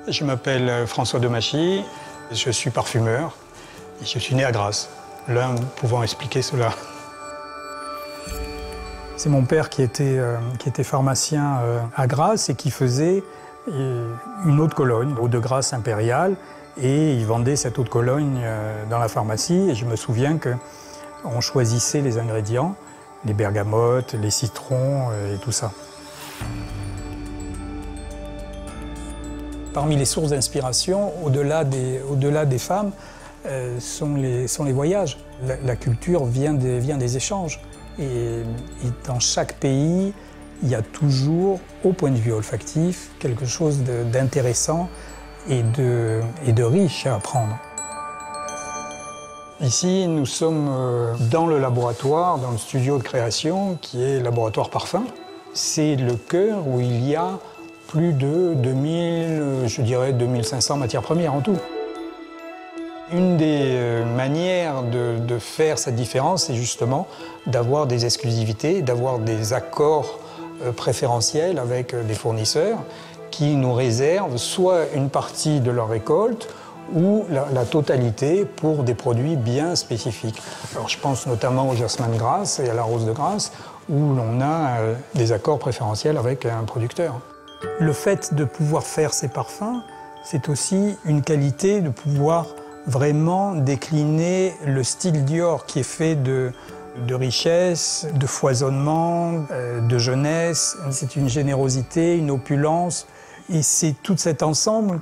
Je m'appelle François Demachy, je suis parfumeur et je suis né à Grasse, l'un pouvant expliquer cela. C'est mon père qui était pharmacien à Grasse et qui faisait une eau de Cologne, eau de Grasse impériale, et il vendait cette eau de Cologne dans la pharmacie. Et je me souviens qu'on choisissait les ingrédients, les bergamotes, les citrons et tout ça. Parmi les sources d'inspiration, au-delà des femmes, sont les voyages. La culture vient des échanges. Et dans chaque pays, il y a toujours, au point de vue olfactif, quelque chose d'intéressant et de riche à apprendre. Ici, nous sommes dans le laboratoire, dans le studio de création, qui est Laboratoire Parfum. C'est le cœur où il y a plus de 2500 matières premières en tout. Une des manières de faire cette différence, c'est justement d'avoir des exclusivités, d'avoir des accords préférentiels avec des fournisseurs qui nous réservent soit une partie de leur récolte ou la totalité pour des produits bien spécifiques. Alors je pense notamment au jasmin de Grasse et à la rose de Grasse où l'on a des accords préférentiels avec un producteur. Le fait de pouvoir faire ces parfums, c'est aussi une qualité de pouvoir vraiment décliner le style Dior qui est fait de richesse, de foisonnement, de jeunesse. C'est une générosité, une opulence. Et c'est tout cet ensemble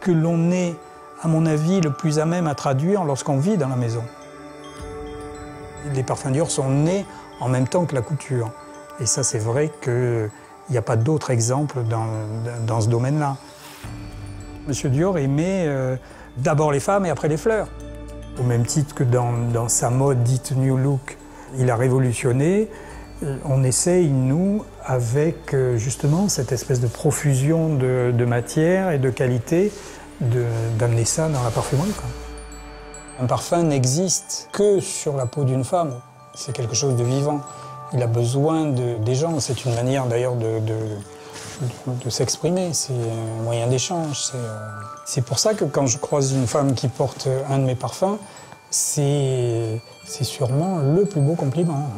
que l'on est, à mon avis, le plus à même à traduire lorsqu'on vit dans la maison. Les parfums Dior sont nés en même temps que la couture. Et ça, c'est vrai qu'il n'y a pas d'autre exemple dans ce domaine-là. Monsieur Dior aimait d'abord les femmes et après les fleurs. Au même titre que dans sa mode dite New Look, il a révolutionné. On essaye, nous, avec justement cette espèce de profusion de matière et de qualité, d'amener ça dans la parfumerie, quoi. Un parfum n'existe que sur la peau d'une femme. C'est quelque chose de vivant. Il a besoin des gens. C'est une manière d'ailleurs de s'exprimer. C'est un moyen d'échange. C'est pour ça que quand je croise une femme qui porte un de mes parfums, c'est sûrement le plus beau compliment.